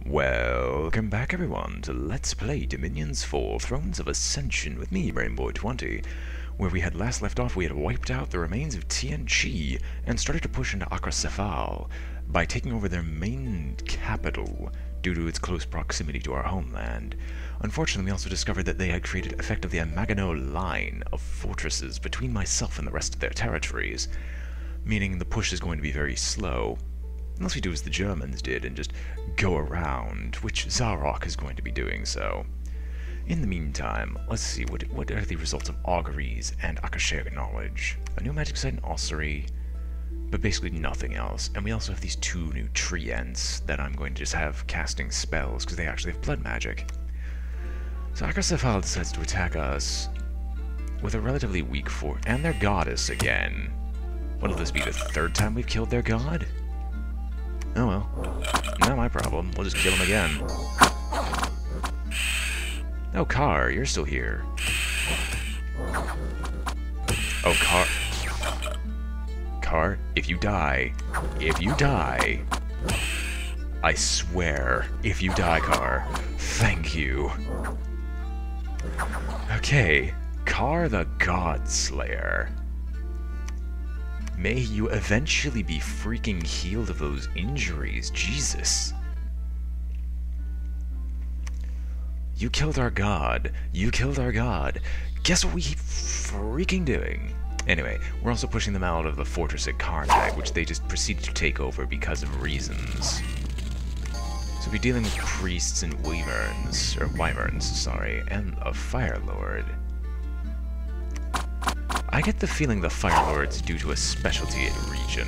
Welcome back everyone to Let's Play Dominions 4 Thrones of Ascension with me, BrainBoy 20. Where we had last left off, we had wiped out the remains of TNG and started to push into Arcoscephale by taking over their main capital due to its close proximity to our homeland. Unfortunately, we also discovered that they had created effectively a Maginot line of fortresses between myself and the rest of their territories, meaning the push is going to be very slow. Unless we do as the Germans did and just go around, which Zarok is going to be doing so. In the meantime, let's see, what are the results of auguries and Akashic knowledge? A new magic site in Ossuary, but basically nothing else. And we also have these two new treants that I'm going to just have casting spells, because they actually have blood magic. So Arcoscephale decides to attack us with a relatively weak fort, and their goddess again. What'll this be, the third time we've killed their god? Oh well, not my problem. We'll just kill him again. Oh, Car, you're still here. Oh, Car. Car, if you die, I swear, if you die, Car, thank you. Okay, Car the God Slayer. May you eventually be freaking healed of those injuries, Jesus. You killed our god. You killed our god. Guess what we keep freaking doing? Anyway, we're also pushing them out of the fortress at Karnak, which they just proceeded to take over because of reasons. So we'll be dealing with priests and wyverns, sorry, and a Fire Lord. I get the feeling the Fire Lord's due to a specialty region,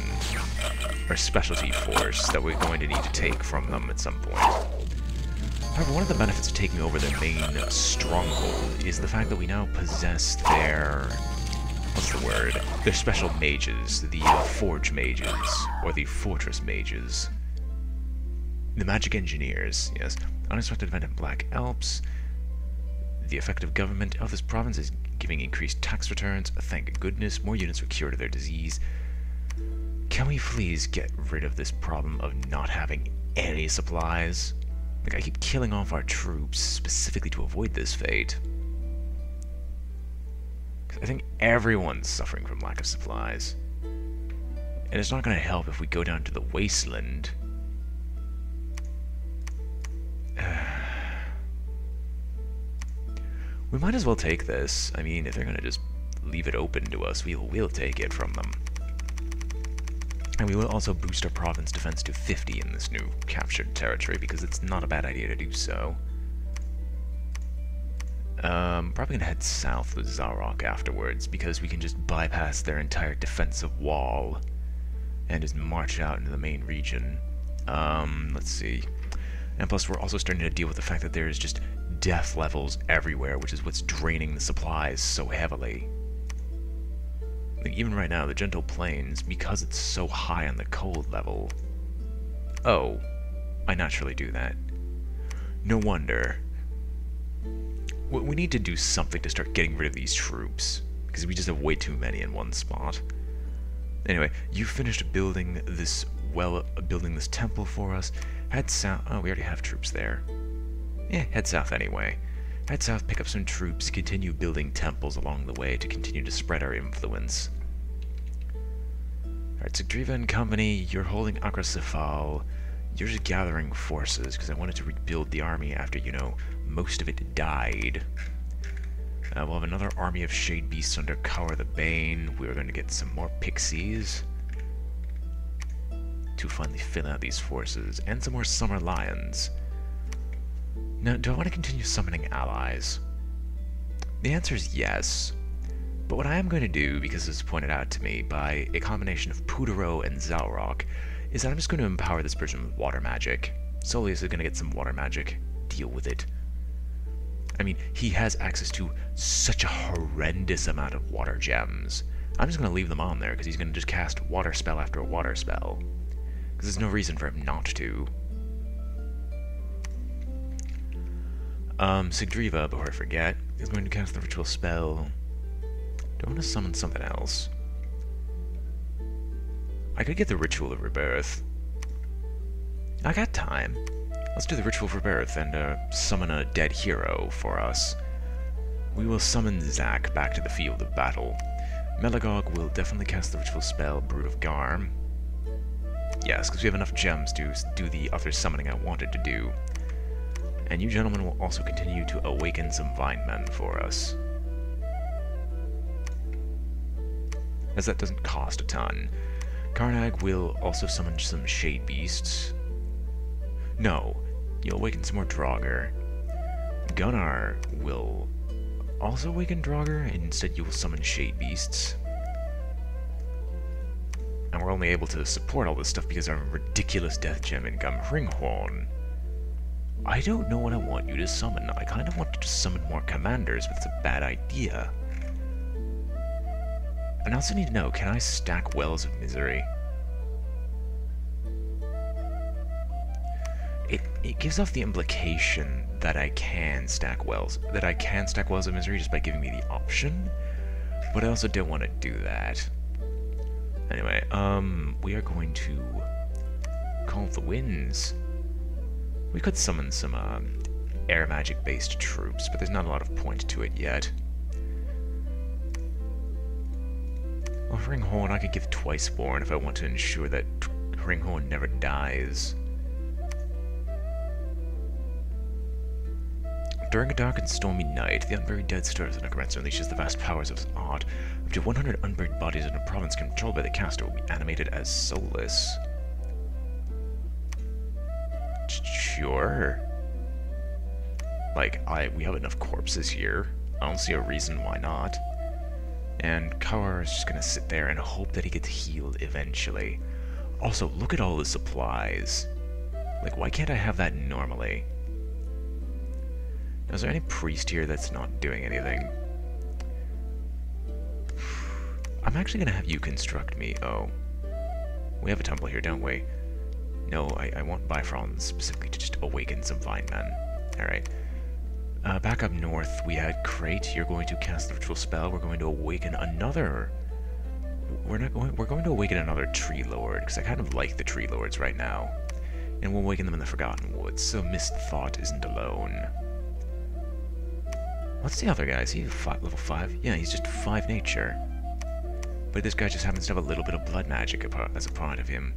or specialty force that we're going to need to take from them at some point. However, one of the benefits of taking over their main stronghold is the fact that we now possess their... what's the word? Their special mages, the Forge Mages, or the Fortress Mages. The Magic Engineers, yes. Unexpected event in Black Alps. The effective government of this province is giving increased tax returns. Thank goodness, more units were cured of their disease. Can we please get rid of this problem of not having any supplies? Like, I keep killing off our troops specifically to avoid this fate. 'Cause I think everyone's suffering from lack of supplies. And it's not going to help if we go down to the wasteland. We might as well take this. I mean, if they're gonna just leave it open to us, we'll take it from them. And we will also boost our province defense to 50 in this new captured territory, because it's not a bad idea to do so. Probably gonna head south with Zarok afterwards, because we can just bypass their entire defensive wall and just march out into the main region. Let's see. And plus, we're also starting to deal with the fact that there's just death levels everywhere, which is what's draining the supplies so heavily. Like, even right now, the Gentle Plains, because it's so high on the cold level... Oh, I naturally do that. No wonder. We need to do something to start getting rid of these troops, because we just have way too many in one spot. Anyway, you finished building this temple for us. Head south. Oh, we already have troops there. Yeah, head south anyway. Head south, pick up some troops, continue building temples along the way to continue to spread our influence. Alright, Sigdriva and company, you're holding Arcoscephale. You're just gathering forces, because I wanted to rebuild the army after, you know, most of it died. We'll have another army of Shade Beasts under Cower the Bane. We're going to get some more Pixies to finally fill out these forces, and some more Summer Lions. Now, do I want to continue summoning allies? The answer is yes. But what I am going to do, because it's pointed out to me by a combination of Pudero and Zarok, is that I'm just going to empower this person with water magic. Solius is going to get some water magic. Deal with it. I mean, he has access to such a horrendous amount of water gems. I'm just going to leave them on there, because he's going to just cast water spell after water spell. Because there's no reason for him not to. Sigdriva, before I forget, is going to cast the ritual spell. Do I want to summon something else? I could get the Ritual of Rebirth. I got time. Let's do the Ritual for Birth and summon a dead hero for us. We will summon Zack back to the field of battle. Melagog will definitely cast the ritual spell, Brood of Garm. Yes, because we have enough gems to do the other summoning I wanted to do. And you gentlemen will also continue to awaken some Vinemen for us. As that doesn't cost a ton. Karnag will also summon some Shade Beasts. No, you'll awaken some more Draugr. Gunnar will also awaken Draugr, and instead you will summon Shade Beasts. And we're only able to support all this stuff because our ridiculous death gem income, Ringhorn. I don't know what I want you to summon. I kind of want to just summon more commanders, but it's a bad idea. And I also need to know, can I stack Wells of Misery? It gives off the implication that I can stack Wells of Misery just by giving me the option, but I also don't want to do that. Anyway, we are going to call the winds. We could summon some air magic based troops, but there's not a lot of point to it yet. Well, Ringhorn I could give Twiceborn if I want to ensure that Ringhorn never dies. During a dark and stormy night, the unburied dead stirs and necromancer unleashes the vast powers of his art. Up to 100 unburied bodies in a province controlled by the caster will be animated as soulless. Sure. Like, we have enough corpses here. I don't see a reason why not. And Kawar is just gonna sit there and hope that he gets healed eventually. Also, look at all the supplies. Like, why can't I have that normally? Now, is there any priest here that's not doing anything? I'm actually gonna have you construct me. Oh. We have a temple here, don't we? No, I want Bifron specifically to just awaken some Vinemen. Alright. Back up north, we had Crate. You're going to cast the ritual spell. We're going to awaken another... We're going to awaken another Tree Lord, because I kind of like the Tree Lords right now. And we'll awaken them in the Forgotten Woods, so Mist Thought isn't alone. What's the other guy? Is he level 5? Yeah, he's just 5 nature. But this guy just happens to have a little bit of blood magic as a part of him.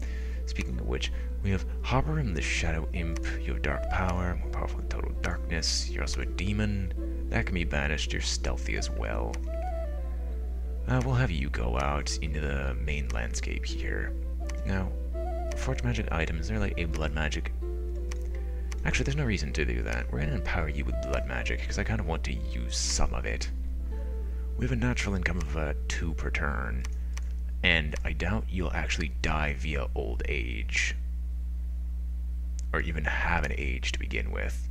Speaking of which, we have Harborim the Shadow Imp. You have Dark Power, more powerful than Total Darkness. You're also a demon. That can be banished. You're stealthy as well. We'll have you go out into the main landscape here. Now, Forge Magic items, is there like a blood magic? Actually, there's no reason to do that. We're going to empower you with blood magic, because I kind of want to use some of it. We have a natural income of 2 per turn, and I doubt you'll actually die via old age. Or even have an age to begin with.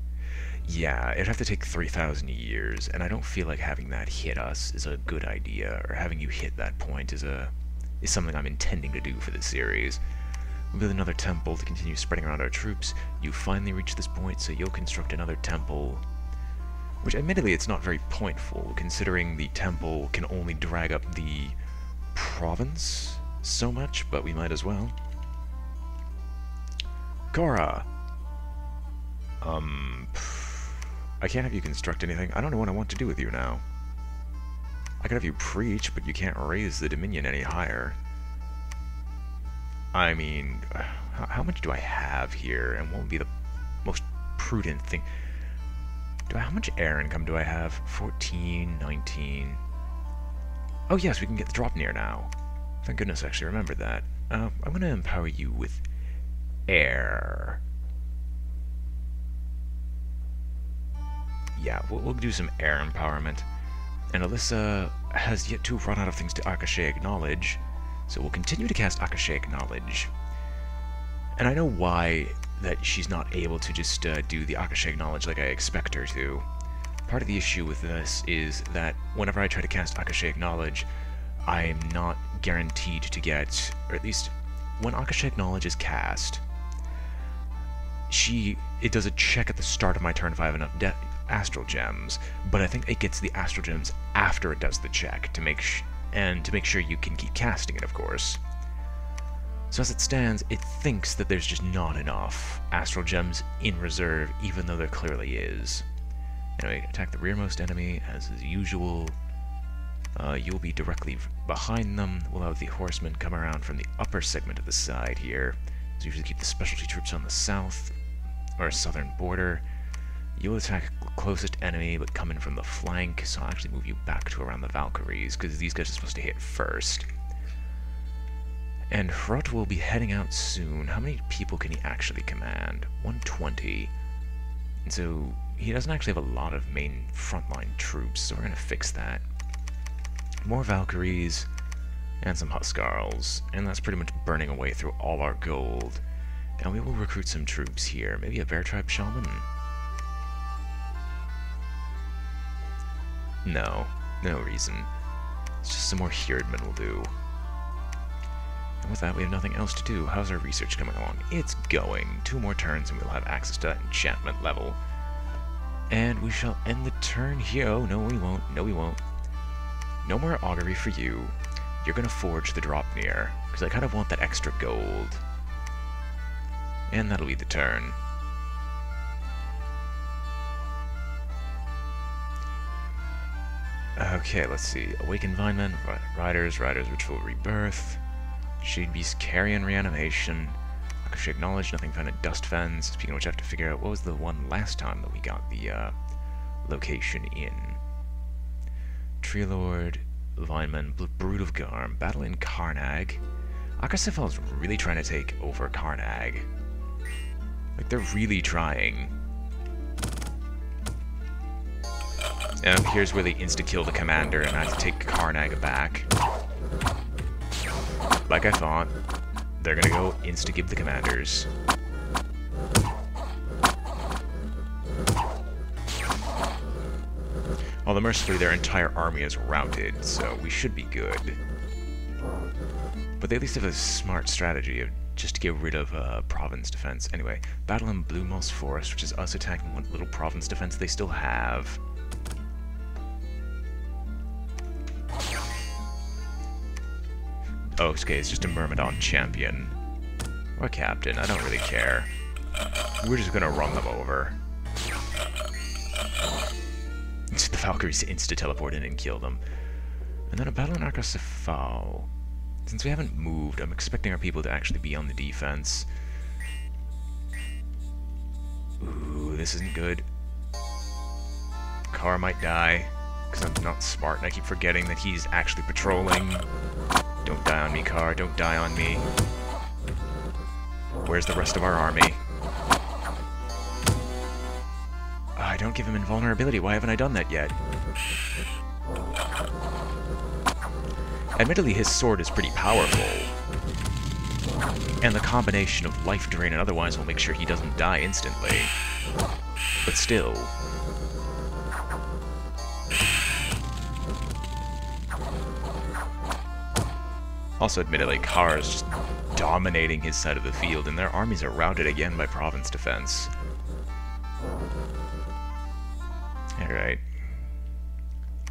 Yeah, it'd have to take 3,000 years, and I don't feel like having that hit us is a good idea, or having you hit that point is something I'm intending to do for this series. We'll build another temple to continue spreading around our troops. You finally reach this point, so you'll construct another temple. Which, admittedly, it's not very pointful, considering the temple can only drag up the province so much, but we might as well. Cora! I can't have you construct anything. I don't know what I want to do with you now. I could have you preach, but you can't raise the Dominion any higher. I mean, how much do I have here, and what would be the most prudent thing? How much air income do I have? 14, 19... Oh yes, we can get the drop near now. Thank goodness I actually remembered that. I'm going to empower you with air. Yeah, we'll do some air empowerment. And Alyssa has yet to run out of things to Arcoscephale Knowledge, so we'll continue to cast Arcoscephale Knowledge. And I know why that she's not able to just do the Arcoscephale Knowledge like I expect her to. Part of the issue with this is that whenever I try to cast Arcoscephale Knowledge, I'm not guaranteed to get, or at least when Arcoscephale Knowledge is cast, it does a check at the start of my turn if I have enough Astral Gems, but I think it gets the Astral Gems after it does the check to make sure you can keep casting it, of course. So as it stands, it thinks that there's just not enough astral gems in reserve, even though there clearly is. Anyway, attack the rearmost enemy as is usual. You'll be directly behind them. We'll have the horsemen come around from the upper segment of the side here. So usually keep the specialty troops on the south or southern border. You'll attack the closest enemy, but come in from the flank, so I'll actually move you back to around the Valkyries, because these guys are supposed to hit first. And Hrut will be heading out soon. How many people can he actually command? 120. And so he doesn't actually have a lot of main frontline troops, so we're going to fix that. More Valkyries, and some Huskarls, and that's pretty much burning away through all our gold. And we will recruit some troops here. Maybe a Bear Tribe Shaman? No, no reason. It's just some more Herdmen will do. And with that, we have nothing else to do. How's our research coming along? It's going. 2 more turns and we'll have access to that enchantment level. And we shall end the turn here. Oh, no we won't. No we won't. No more augury for you. You're gonna forge the Dropnir, because I kind of want that extra gold. And that'll be the turn. Okay, let's see. Awakened Vinemen, Riders, Ritual Rebirth, Shade Beast, Carrion Reanimation, Akashi Acknowledge, Nothing Found at Dust Fens. Speaking of which, I have to figure out what was the one last time that we got the location in. Tree Lord, Vinemen, Brood of Garm, Battle in Karnag. Arcoscephale is really trying to take over Karnag. Like, they're really trying. And here's where they insta-kill the commander and I have to take Karnag back. Like I thought, they're gonna go insta-give the commanders. Although mercifully their entire army is routed, so we should be good. But they at least have a smart strategy of just to get rid of province defense. Anyway, battle in Blue Moss Forest, which is us attacking what little province defense they still have. Oh, okay, it's just a Myrmidon champion. Or captain, I don't really care. We're just gonna run them over. The Valkyries insta-teleport in and kill them. And then a battle in Arcoscephale. Since we haven't moved, I'm expecting our people to actually be on the defense. Ooh, this isn't good. Carr might die, because I'm not smart and I keep forgetting that he's actually patrolling. Don't die on me, Carr. Don't die on me. Where's the rest of our army? I don't give him invulnerability. Why haven't I done that yet? Admittedly, his sword is pretty powerful. And the combination of life drain and otherwise will make sure he doesn't die instantly. But still. Also, admittedly, Carr is just dominating his side of the field, and their armies are routed again by province defense. Alright.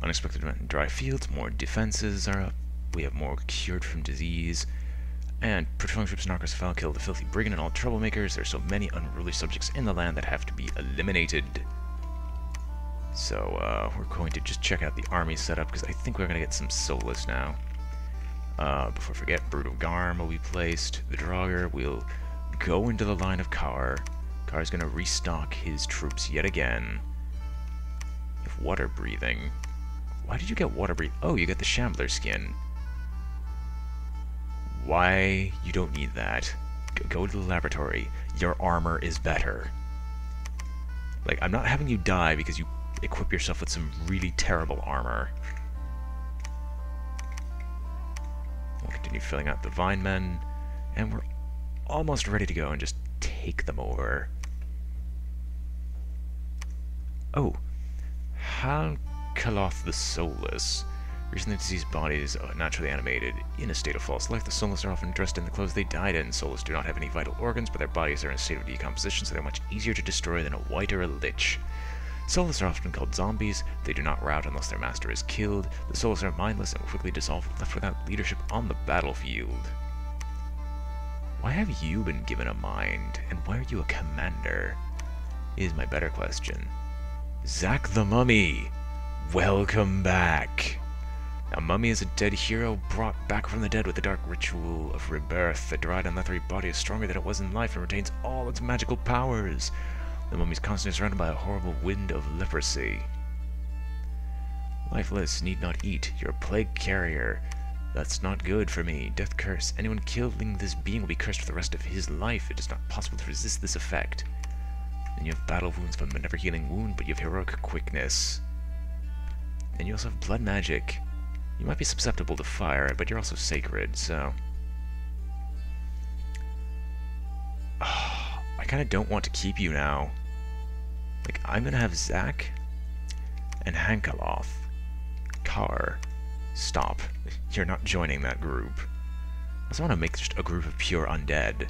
Unexpected event in dry fields, more defenses are up. We have more cured from disease. And patrolling troops in Arcoscephale kill the filthy brigand and all troublemakers. There's so many unruly subjects in the land that have to be eliminated. So, we're going to just check out the army setup, because I think we're going to get some Solus now. Before I forget, Brood of Garm will be placed. The Draugr will go into the line of Carr. Carr's going to restock his troops yet again. If water breathing. Why did you get water breathing? Oh, you get the Shambler skin. Why? You don't need that. Go to the laboratory. Your armor is better. Like, I'm not having you die because you equip yourself with some really terrible armor. We'll continue filling out the Vinemen, and we're almost ready to go and just take them over. Oh, Halkaloth the Soulless. Recently deceased bodies are naturally animated in a state of false life. The Soulless are often dressed in the clothes they died in. Soulless do not have any vital organs, but their bodies are in a state of decomposition, so they're much easier to destroy than a wight or a lich. Soulless are often called zombies. They do not rout unless their master is killed. The Soulless are mindless and will quickly dissolve, left without leadership on the battlefield. Why have you been given a mind, and why are you a commander? Is my better question. Zack the Mummy! Welcome back! A mummy is a dead hero brought back from the dead with the dark ritual of rebirth. The dried and leathery body is stronger than it was in life and retains all its magical powers. The mummy is constantly surrounded by a horrible wind of leprosy. Lifeless, need not eat. You're a plague carrier. That's not good for me. Death curse. Anyone killing this being will be cursed for the rest of his life. It is not possible to resist this effect. Then you have battle wounds from a never-healing wound, but you have heroic quickness. And you also have blood magic. You might be susceptible to fire, but you're also sacred, so... I kind of don't want to keep you now. Like, I'm gonna have Zack and Hankaloth. Car. Stop. You're not joining that group. I also want to make just a group of pure undead.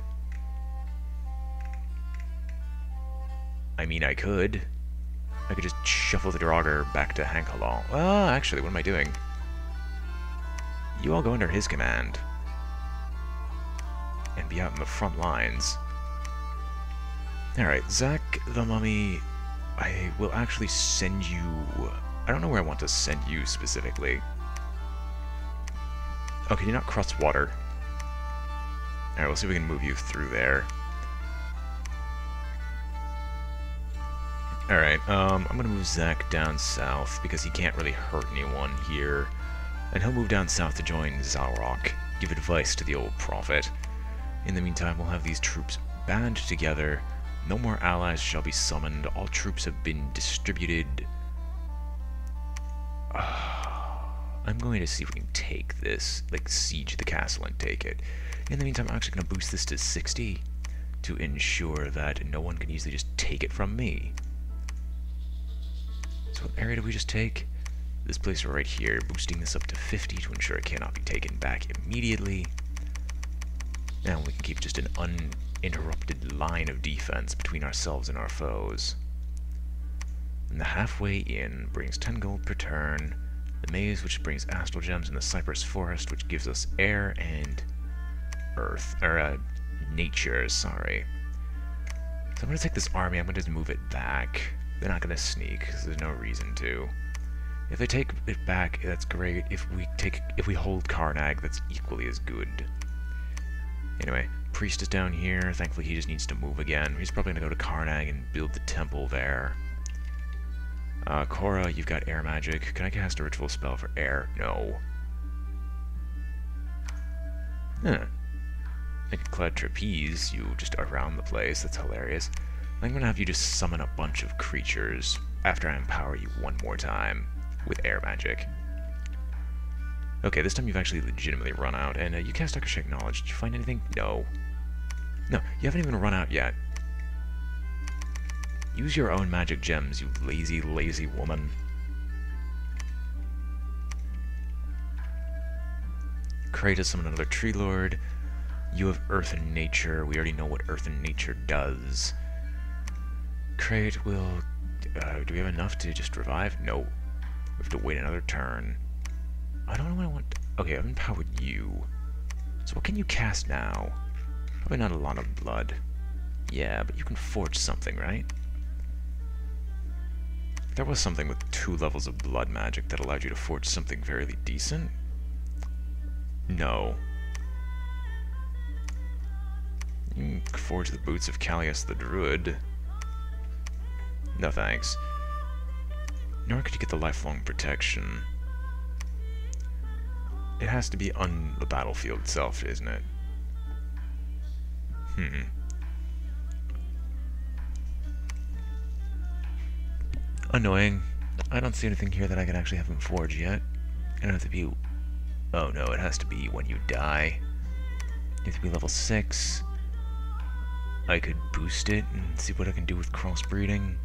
I mean, I could. I could just shuffle the Draugr back to Hankaloth. Well, actually, what am I doing? You all go under his command. And be out in the front lines. Alright, Zack the Mummy, I will actually send you... I don't know where I want to send you specifically. Oh, can you not cross water? Alright, we'll see if we can move you through there. Alright, I'm gonna move Zack down south because he can't really hurt anyone here. And he'll move down south to join Zalrock, give advice to the old prophet. In the meantime, we'll have these troops band together. No more allies shall be summoned. All troops have been distributed. I'm going to see if we can take this, like siege the castle and take it. In the meantime, I'm actually going to boost this to 60 to ensure that no one can easily just take it from me. So what area did we just take? This place right here, boosting this up to 50 to ensure it cannot be taken back immediately. Now we can keep just an uninterrupted line of defense between ourselves and our foes. And the halfway in brings 10 gold per turn. The maze, which brings astral gems, and the cypress forest, which gives us air and earth, or nature, sorry. So I'm going to take this army, I'm going to just move it back. They're not going to sneak, because there's no reason to. If they take it back, that's great. If we hold Karnag, that's equally as good. Anyway, priest is down here. Thankfully, he just needs to move again. He's probably going to go to Karnag and build the temple there. Korra, you've got air magic. Can I cast a ritual spell for air? No. Huh. I could cloud trapeze you just around the place. That's hilarious. I'm going to have you just summon a bunch of creatures after I empower you one more time with air magic. Okay, this time you've actually legitimately run out, and you cast Arcoscephale Knowledge. Did you find anything? No. No, you haven't even run out yet. Use your own magic gems, you lazy, lazy woman. Kratos summon another Tree Lord. You have Earth and Nature. We already know what Earth and Nature does. Krayt will... do we have enough to just revive? No. We have to wait another turn. I don't know what I want... Okay, I've empowered you. So what can you cast now? Probably not a lot of blood. Yeah, but you can forge something, right? There was something with 2 levels of blood magic that allowed you to forge something fairly decent. No. You can forge the boots of Callias the Druid. No thanks. Nor could you get the lifelong protection. It has to be on the battlefield itself, isn't it? Annoying. I don't see anything here that I can actually have him forge yet. It have to be... Oh no, it has to be when you die. You have to be level 6. I could boost it and see what I can do with crossbreeding.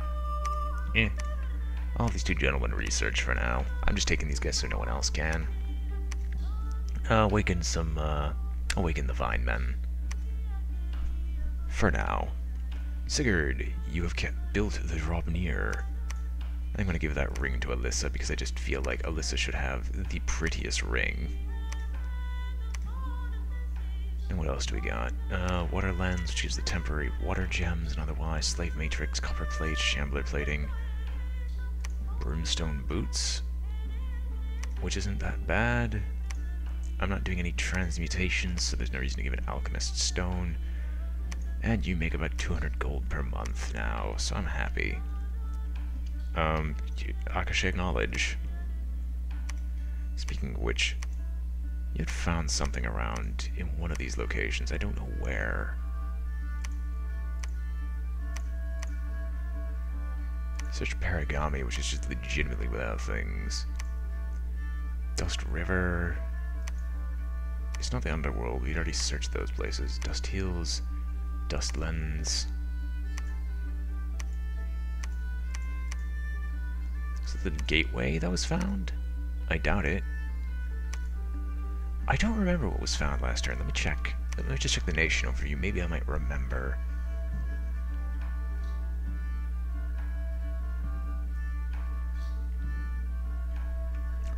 I'll have these 2 gentlemen research for now. I'm just taking these guys so no one else can. Awaken the Vine Men. For now. Sigurd, you have built the Robnir. I'm going to give that ring to Alyssa because I just feel like Alyssa should have the prettiest ring. And what else do we got? Water lens, which is the temporary water gems and otherwise. Slave matrix, copper plate, shambler plating. Brimstone boots, which isn't that bad. I'm not doing any transmutations, so there's no reason to give it alchemist stone. And you make about 200 gold per month now, so I'm happy. Arcoscephale knowledge. Speaking of which, you had found something around in one of these locations. I don't know where. Search Paragami, which is just legitimately without things. Dust River. It's not the underworld. We'd already searched those places. Dust Hills. Dust Lens. Is it the gateway that was found? I doubt it. I don't remember what was found last turn. Let me check. Let me just check the nation overview. Maybe I might remember.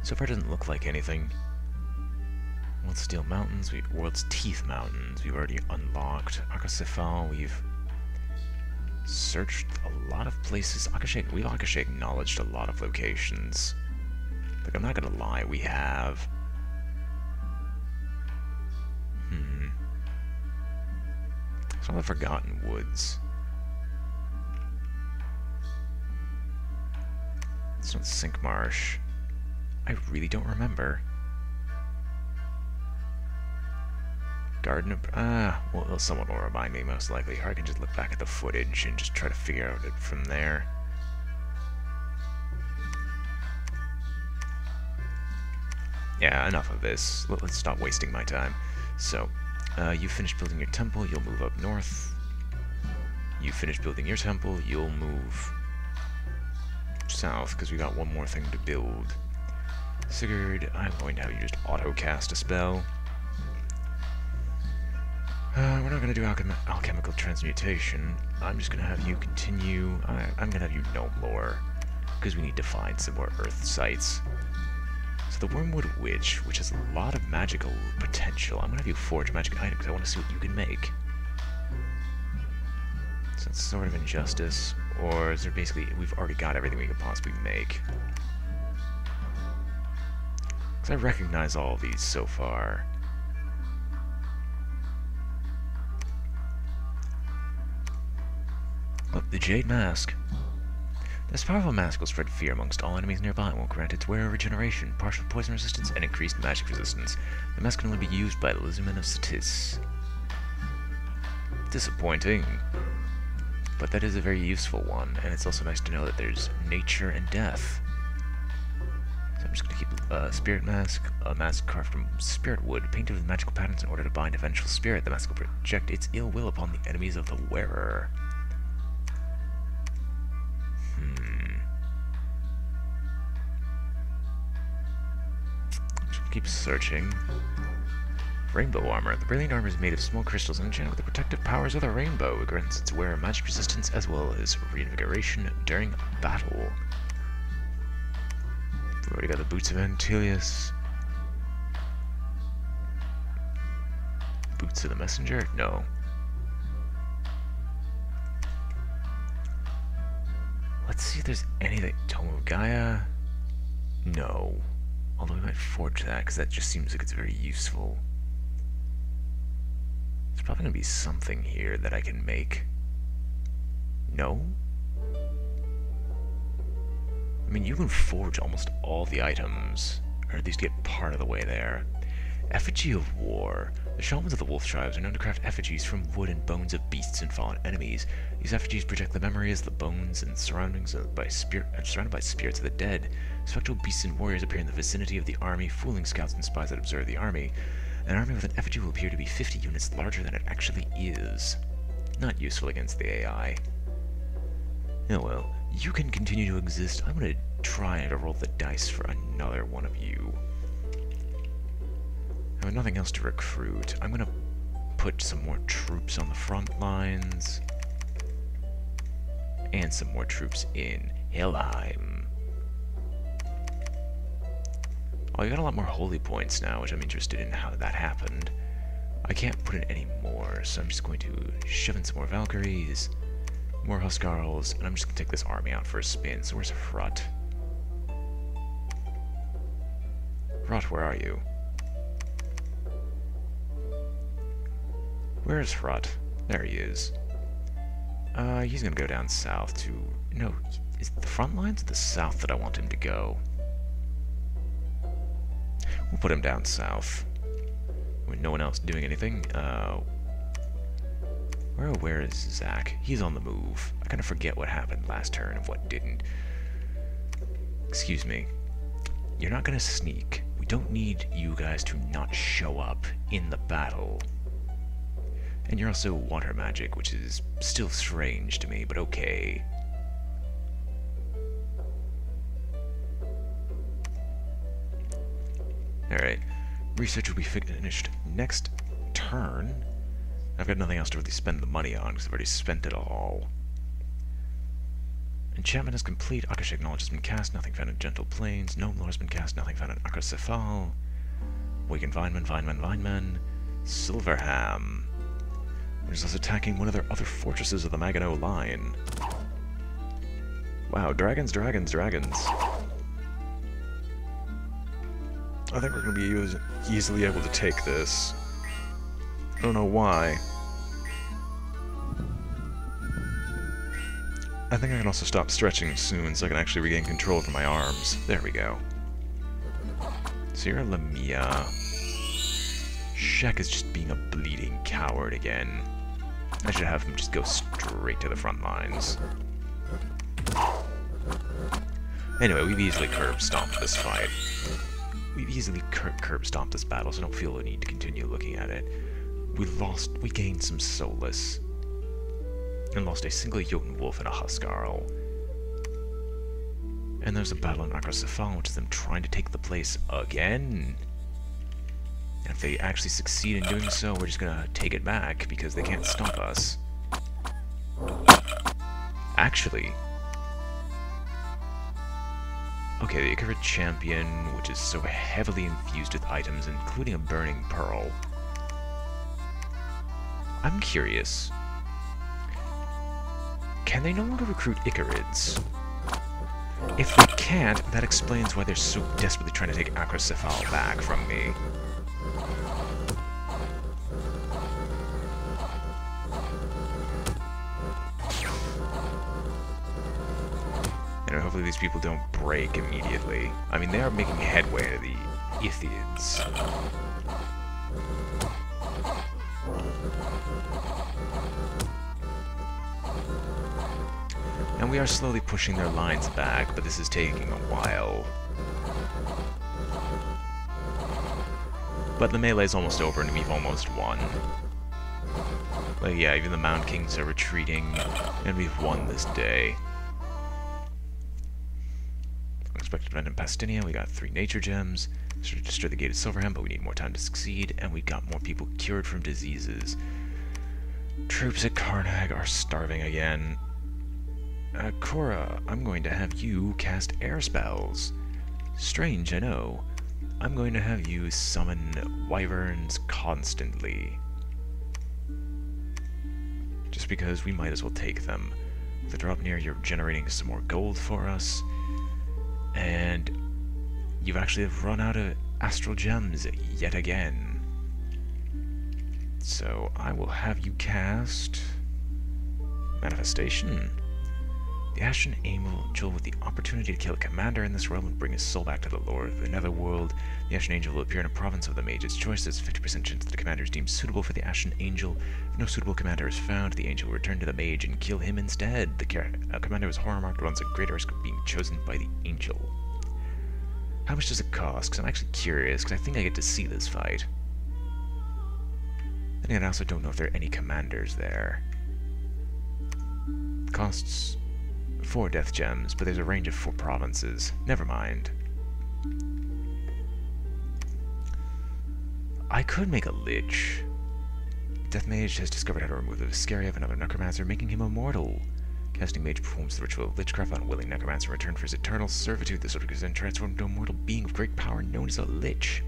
So far, it doesn't look like anything. World's Steel Mountains, World's Teeth Mountains, we've already unlocked. Arcoscephale, we've searched a lot of places. We've Arcoscephale acknowledged a lot of locations. Like, I'm not gonna lie, we have. Some of the Forgotten Woods. It's not Sink Marsh. I really don't remember. Garden of... well, someone will remind me, most likely. Or I can just look back at the footage and just try to figure out it from there. Yeah, enough of this. Let's stop wasting my time. So, you finished building your temple, you'll move up north. You finished building your temple, you'll move south, because we got one more thing to build. Sigurd, I'm going to have you just auto-cast a spell. We're not going to do alchemical transmutation. I'm just going to have you continue... I'm going to have you gnome lore, because we need to find some more earth sites. So the Wormwood Witch, which has a lot of magical potential, I'm going to have you forge magic items. I want to see what you can make. So that's sort of injustice, or is there basically... We've already got everything we could possibly make. Because I recognize all of these so far. Oh, the Jade Mask. This powerful mask will spread fear amongst all enemies nearby and will grant its wearer regeneration, partial poison resistance, and increased magic resistance. The mask can only be used by Lizardmen of Satis. Disappointing. But that is a very useful one, and it's also nice to know that there's nature and death. So I'm just going to keep Spirit Mask, a mask carved from spirit wood, painted with magical patterns in order to bind a vengeful spirit. The mask will project its ill will upon the enemies of the wearer. Keep searching. Rainbow armor. The brilliant armor is made of small crystals and enchanted with the protective powers of the rainbow. It grants its wearer magic resistance as well as reinvigoration during battle. We've already got the boots of Antelius. Boots of the messenger? No. Let's see if there's anything. Tome of Gaia? No. Although we might forge that, because that just seems like it's very useful. There's probably going to be something here that I can make. No? I mean, you can forge almost all the items, or at least get part of the way there. Effigy of War. The shamans of the wolf tribes are known to craft effigies from wood and bones of beasts and fallen enemies. These effigies project the memories, the bones, and surrounded by spirits of the dead. Spectral beasts and warriors appear in the vicinity of the army, fooling scouts and spies that observe the army. An army with an effigy will appear to be 50 units larger than it actually is. Not useful against the AI. Oh well, you can continue to exist. I'm going to try to roll the dice for another one of you. I have nothing else to recruit. I'm going to put some more troops on the front lines. And some more troops in Helheim. Oh, you got a lot more holy points now, which I'm interested in how that happened. I can't put in any more, so I'm just going to shove in some more Valkyries, more Huskarls, and I'm just going to take this army out for a spin. So where's Frut? Frut, where are you? Where's Frut? There he is. He's gonna go down south to... No, is it the front lines or the south that I want him to go? We'll put him down south. With no one else doing anything. Where is Zach? He's on the move. I kind of forget what happened last turn and what didn't. Excuse me. You're not gonna sneak. We don't need you guys to not show up in the battle. And you're also water magic, which is still strange to me, but okay. Alright. Research will be finished next turn. I've got nothing else to really spend the money on, because I've already spent it all. Enchantment is complete. Akashic Knowledge has been cast. Nothing found in Gentle Plains. Gnome Lore has been cast. Nothing found in Arcoscephale. Waken Vineman. Silverham. We're just attacking one of their other fortresses of the Maginot line. Wow, dragons. I think we're going to be easily able to take this. I don't know why. I think I can also stop stretching soon so I can actually regain control over my arms. There we go. Sierra Lamia. Shek is just being a bleeding coward again. I should have him just go straight to the front lines. Anyway, we've easily curb-stomped this fight. We've easily curb-stomped this battle, so I don't feel the need to continue looking at it. We gained some Solus. And lost a single Jotun Wolf and a Huskarl. And there's a battle in Arcoscephale, which is them trying to take the place again. And if they actually succeed in doing so, we're just gonna take it back, because they can't stop us. Actually... Okay, the Icarid Champion, which is so heavily infused with items, including a Burning Pearl. I'm curious. Can they no longer recruit Icarids? If they can't, that explains why they're so desperately trying to take Arcoscephale back from me. And hopefully these people don't break immediately. I mean, they are making headway to the Ithids. And we are slowly pushing their lines back, but this is taking a while. But the melee's almost over and we've almost won. Like, yeah, even the Mound Kings are retreating, and we've won this day. Unexpected event in Pastinia, we got 3 nature gems. Sort of destroy the gated Silverham, but we need more time to succeed, and we got more people cured from diseases. Troops at Karnag are starving again. Cora, I'm going to have you cast air spells. Strange, I know. I'm going to have you summon wyverns constantly. Just because we might as well take them. If they drop near, you're generating some more gold for us. And you've actually run out of astral gems yet again. So I will have you cast Manifestation. The Ashen Angel with the opportunity to kill a commander in this realm and bring his soul back to the Lord of the Netherworld. The Ashen Angel will appear in a province of the mage's choice. There's a 50% chance that the commander is deemed suitable for the Ashen Angel. If no suitable commander is found, the angel will return to the mage and kill him instead. The commander who is horror marked runs a greater risk of being chosen by the angel. How much does it cost? Because I'm actually curious, because I think I get to see this fight. And I also don't know if there are any commanders there. It costs 4 death gems, but there's a range of 4 provinces. Never mind. I could make a Lich. Death Mage has discovered how to remove the Viscera of another Necromancer, making him immortal. Casting Mage performs the ritual of Lichcraft on a willing Necromancer in return for his eternal servitude. This order is then transformed into a mortal being of great power known as a Lich.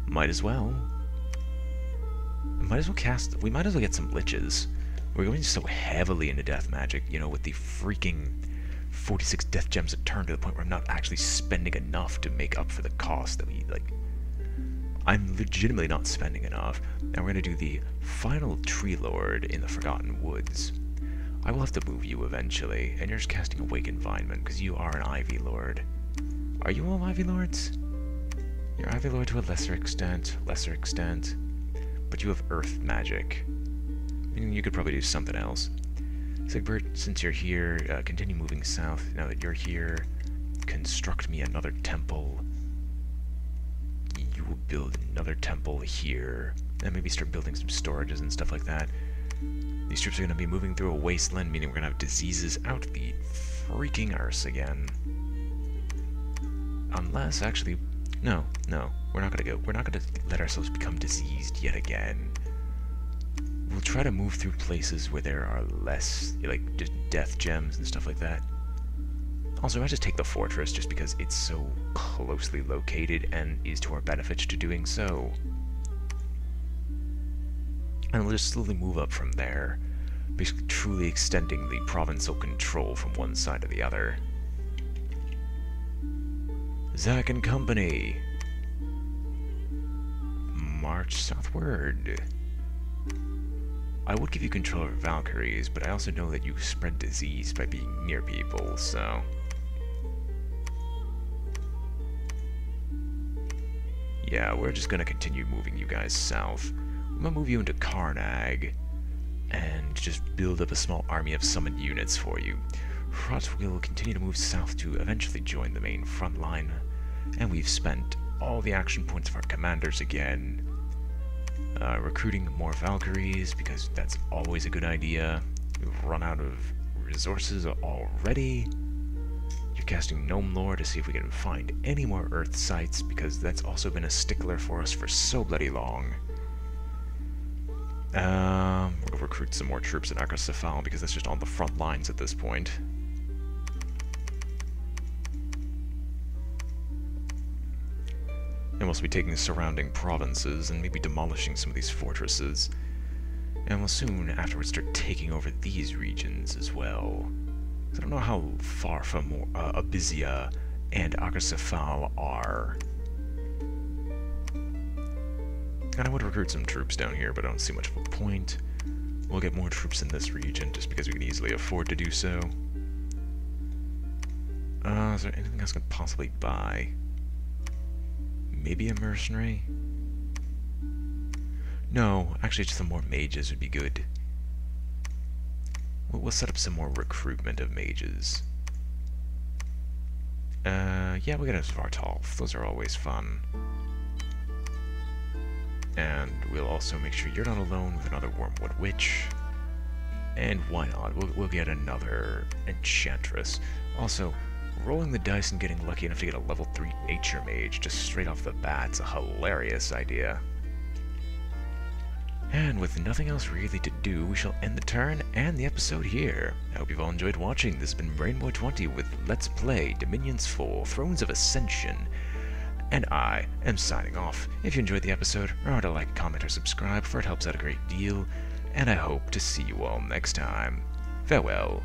Might as well. Might as well cast... We might as well get some liches. We're going so heavily into death magic, you know, with the freaking 46 death gems a turn, to the point where I'm not actually spending enough to make up for the cost that we, like... I'm legitimately not spending enough. Now we're going to do the final Tree Lord in the Forgotten Woods. I will have to move you eventually, and you're just casting Awake Environment, because you are an Ivy Lord. Are you all Ivy Lords? You're Ivy Lord to a lesser extent, but you have Earth magic. Meaning you could probably do something else. Sigbert, since you're here, continue moving south. Now that you're here, construct me another temple. You will build another temple here, and maybe start building some storages and stuff like that. These troops are going to be moving through a wasteland, meaning we're going to have diseases out the freaking arse again. Unless, actually, no, we're not going to let ourselves become diseased yet again. We'll try to move through places where there are less, like, just death gems and stuff like that. Also, I might just take the fortress just because it's so closely located and is to our benefit to doing so. And we'll just slowly move up from there, basically truly extending the provincial control from one side to the other. Zack and Company! March southward. I would give you control over Valkyries, but I also know that you spread disease by being near people, so... Yeah, we're just gonna continue moving you guys south. I'm gonna move you into Karnag, and just build up a small army of summoned units for you. Hrot will continue to move south to eventually join the main front line, and we've spent all the action points of our commanders again. Recruiting more Valkyries, because that's always a good idea. We've run out of resources already. You're casting Gnome Lore to see if we can find any more Earth sites, because that's also been a stickler for us for so bloody long. We're gonna recruit some more troops in Arcoscephale, because that's just on the front lines at this point. And we'll also be taking the surrounding provinces and maybe demolishing some of these fortresses. And we'll soon afterwards start taking over these regions as well. I don't know how far from Abysia and Arcoscephale are. And I would recruit some troops down here, but I don't see much of a point. We'll get more troops in this region just because we can easily afford to do so. Is there anything else I could possibly buy? Maybe a mercenary? No, actually just some more mages would be good. We'll set up some more recruitment of mages. Yeah, we'll get a Svartalf. Those are always fun. And we'll also make sure you're not alone with another Wormwood Witch. And why not? We'll get another Enchantress. Also, rolling the dice and getting lucky enough to get a level 3 Nature Mage just straight off the bat's a hilarious idea. And with nothing else really to do, we shall end the turn and the episode here. I hope you've all enjoyed watching. This has been BrainBoy20 with Let's Play Dominions 4 Thrones of Ascension. And I am signing off. If you enjoyed the episode, remember to like, comment, or subscribe, for it helps out a great deal. And I hope to see you all next time. Farewell.